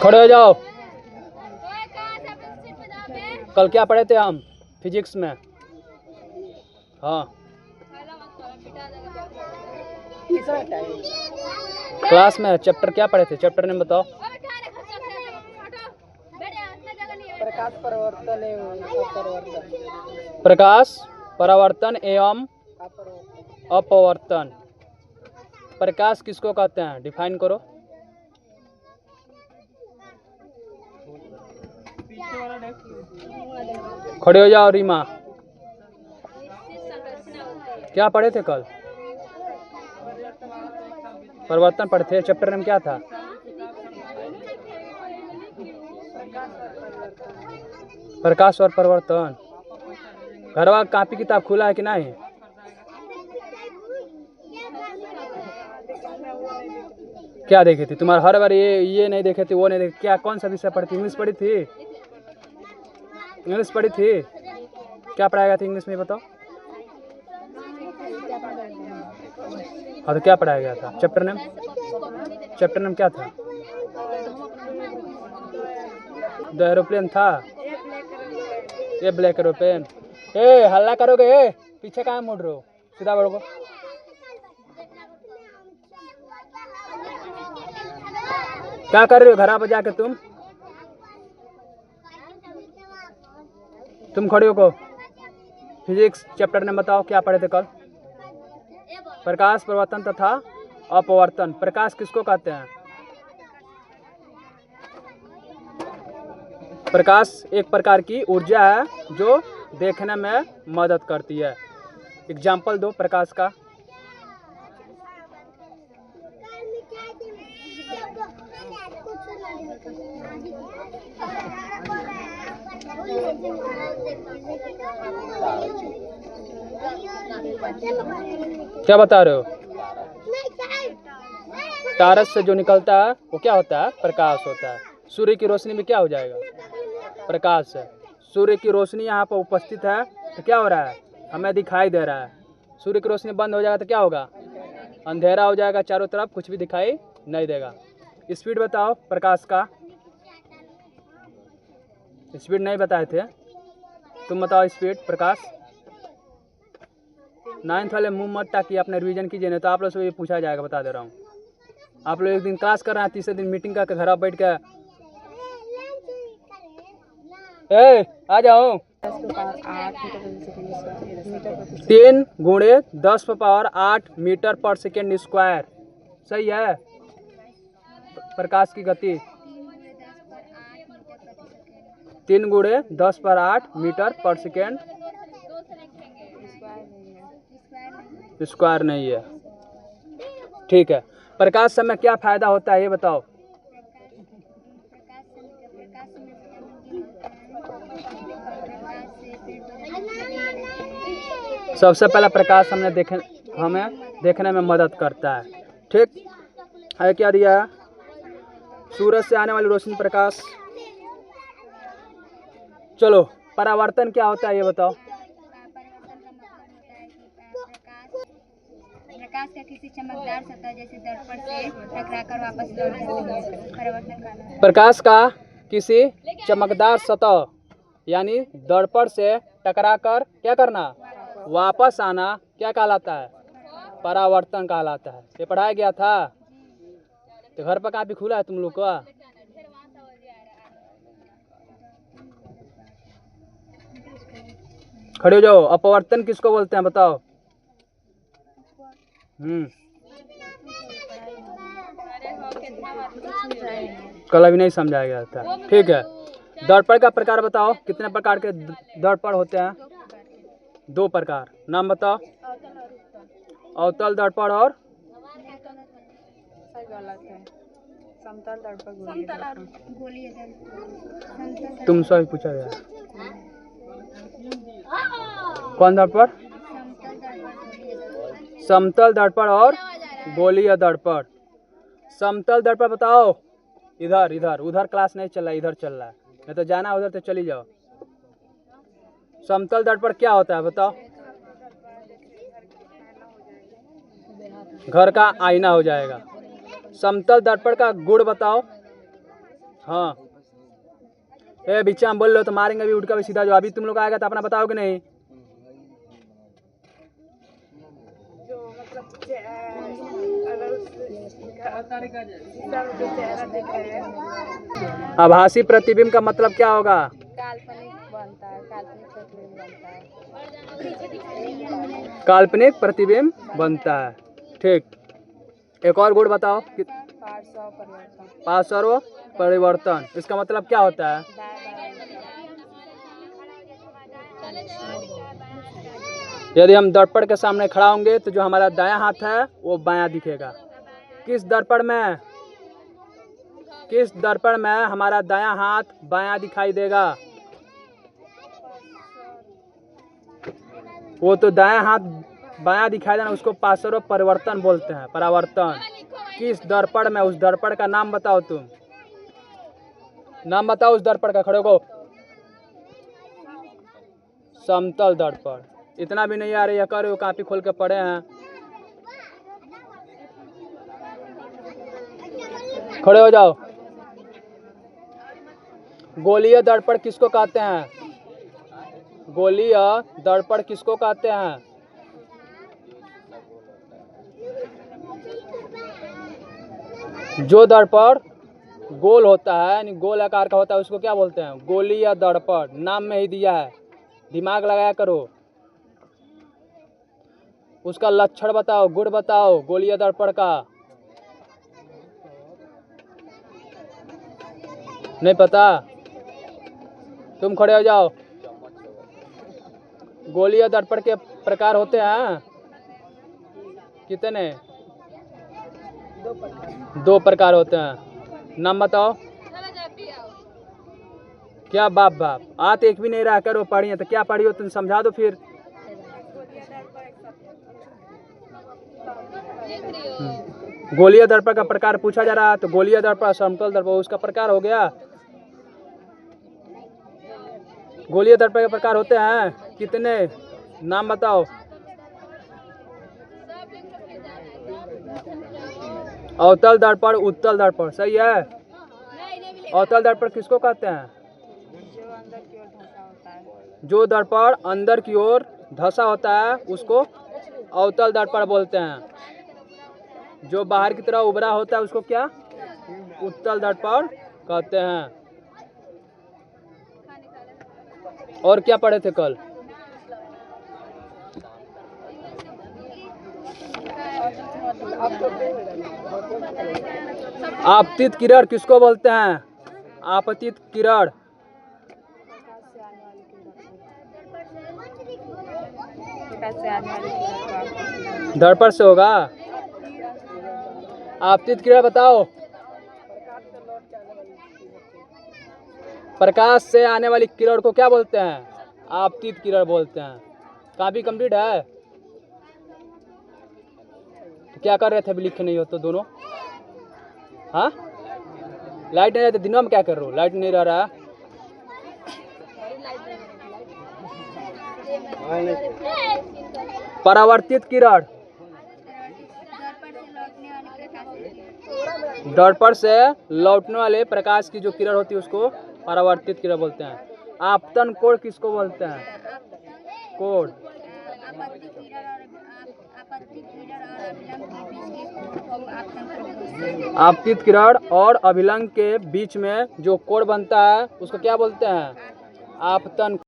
खड़े हो जाओ। कल क्या पढ़े थे हम फिजिक्स में? हाँ, क्लास में चैप्टर क्या पढ़े थे? चैप्टर नेम बताओ। प्रकाश परावर्तन एवं अपवर्तन। प्रकाश परावर्तन एवं अपवर्तन। प्रकाश किसको कहते हैं? डिफाइन करो। खड़े हो जाओ रीमा। क्या पढ़े थे कल? परिवर्तन पढ़े थे। चैप्टर नेम क्या था? प्रकाश और परिवर्तन। घरवा कापी किताब खुला है कि नहीं? क्या देखे थे तुम्हारा? हर बार ये नहीं देखे थे, वो नहीं देखे। क्या कौन सा विषय पढ़ी थी? इंग्लिश पढ़ी थी? इंग्लिश पढ़ी थी? क्या पढ़ाया था इंग्लिश में बताओ? हाँ तो क्या पढ़ाया गया था? Chapter name? चैप्टर नेम क्या था? द एरोप्लेन था। ये ब्लैक एरोप्लेन। ए हल्ला करोगे? पीछे कहाँ मुड़ रहे हो? सीधा बढ़ो। क्या कर रहे हो घर पे जाके? तुम खड़े हो को। फिजिक्स चैप्टर ने बताओ क्या पढ़े थे कल? प्रकाश परिवर्तन तथा अपवर्तन। प्रकाश किसको कहते हैं? प्रकाश एक प्रकार की ऊर्जा है जो देखने में मदद करती है। एग्जाम्पल दो प्रकाश का। क्या बता रहे हो? तारस से जो निकलता है वो क्या होता है? प्रकाश होता है। सूर्य की रोशनी में क्या हो जाएगा? प्रकाश है। सूर्य की रोशनी यहाँ पर उपस्थित है तो क्या हो रहा है? हमें दिखाई दे रहा है। सूर्य की रोशनी बंद हो जाएगा तो क्या होगा? अंधेरा हो जाएगा, चारों तरफ कुछ भी दिखाई नहीं देगा। स्पीड बताओ प्रकाश का। स्पीड नहीं बताए थे, तुम बताओ स्पीड प्रकाश। 9th वाले मुंह मत ताकि अपने रिवीजन कीजिए, नहीं तो आप लोग से ये पूछा जाएगा। बता दे रहा हूँ, आप लोग एक दिन क्लास कर रहे हैं, तीसरे दिन मीटिंग करके घर बैठ के आ जाओ। 3 × 10⁸ मीटर पर सेकेंड स्क्वायर। सही है। प्रकाश की गति 3 × 10⁸ मीटर पर सेकेंड स्क्वायर नहीं है। ठीक है। प्रकाश समय क्या फायदा होता है ये बताओ। सबसे पहला प्रकाश हमें देखने में मदद करता है। ठीक है। क्या दिया है? सूरज से आने वाली रोशनी प्रकाश। चलो परावर्तन क्या होता है ये बताओ। प्रकाश का किसी चमकदार सतह जैसे दर्पण से टकराकर वापस लौटना। प्रकाश का किसी चमकदार सतह यानी दर्पण से टकराकर क्या करना? वापस आना क्या कहलाता है? परावर्तन कहलाता है। ये पढ़ाया गया था तो घर पर काफी खुला है तुम लोग का। खड़े हो जाओ। अपवर्तन किसको बोलते हैं बताओ। कल अभी नहीं समझाया गया था। ठीक है। दर्पण का प्रकार बताओ। कितने प्रकार के दर्पण होते हैं? 2 प्रकार। नाम बताओ। अवतल दर्पण और तुम सभी पूछा गया। कौन दर्पण? समतल दर्पण और गोलीय दर्पण। समतल दर्पण बताओ। इधर इधर उधर क्लास नहीं चल रहा, इधर चल रहा है, नहीं तो जाना उधर तो चली जाओ। समतल दर्पण क्या होता है बताओ। घर का आईना हो जाएगा। समतल दर्पण का गुण बताओ। हाँ ए बीच में बोल लो तो मारेंगे अभी, उठ कर सीधा जो। अभी तुम लोग आएगा तो अपना बताओ कि नहीं। जो मतलब अगर जो चेहरा दिख रहा है, आभासी प्रतिबिंब का मतलब क्या होगा? काल्पनिक बनता है, काल्पनिक प्रतिबिंब बनता है। काल्पनिक प्रतिबिंब बनता है। ठीक, एक और गुण बताओ। पार्श्व परिवर्तन। पार्श्व परिवर्तन, इसका मतलब क्या होता है? यदि हम दर्पण के सामने खड़ा होंगे तो जो हमारा दायां हाथ है वो बायां दिखेगा। किस दर्पण में, किस दर्पण में हमारा दायां हाथ बायां दिखाई देगा? वो तो दायां हाथ बायां दिखाई देना, उसको पार्श्व परिवर्तन बोलते हैं, परावर्तन। किस दर्पण में, उस दर्पण का नाम बताओ तुम, नाम बताओ उस दर्पण का, खड़े को। समतल दर्पण। इतना भी नहीं आ रही है, करो कॉपी खोल के पढ़े हैं। खड़े हो जाओ। गोलीय दर्पण किसको कहते हैं? गोलीय दर्पण किसको कहते हैं? जो दर्पण गोल होता है, यानी गोल आकार का होता है, उसको क्या बोलते हैं? गोलीय दर्पण। नाम में ही दिया है, दिमाग लगाया करो। उसका लक्षण बताओ, गुण बताओ गोलीय दर्पण का। नहीं पता? तुम खड़े हो जाओ। गोलीय दर्पण के प्रकार होते हैं कितने? दो प्रकार होते हैं। नाम बताओ। क्या बाप बाप, आते एक भी नहीं रहा, करो पढ़िए तो क्या पढ़ी हो तुम, समझा दो फिर। गोलीय दर्पण का प्रकार पूछा जा रहा है, तो गोलीय दर्पण, समतल दर्पण, उसका प्रकार हो गया। गोलीय दर्पण के प्रकार होते हैं कितने? नाम बताओ। अवतल दर्पण, उत्तल दर्पण, सही है। अवतल दर्पण किसको कहते हैं? जो दर्पण अंदर की ओर धंसा होता है उसको अवतल दर्पण बोलते हैं। जो बाहर की तरफ उभरा होता है उसको क्या? उत्तल दर्पण कहते हैं। और क्या पढ़े थे कल? आपतित किरण किसको बोलते हैं? आपतित किरण। दर्पण से होगा। आपतित किरण बताओ। प्रकाश से आने वाली किरण को क्या बोलते हैं? आपतित किरण बोलते हैं। काफी कंप्लीट है। तो क्या कर रहे थे, अभी लिखे नहीं हो तो दोनों? हाँ, लाइट नहीं रहती दिनों में, क्या कर रहे हो? लाइट नहीं रह रहा है। परावर्तित किरण, दर्पण से लौटने वाले प्रकाश की जो किरण होती है उसको परावर्तित किरण बोलते हैं। आपतन कोण किसको बोलते हैं? कोण। आपतित किरण और अभिलंब के बीच में जो कोण बनता है उसको क्या बोलते हैं? आपतन।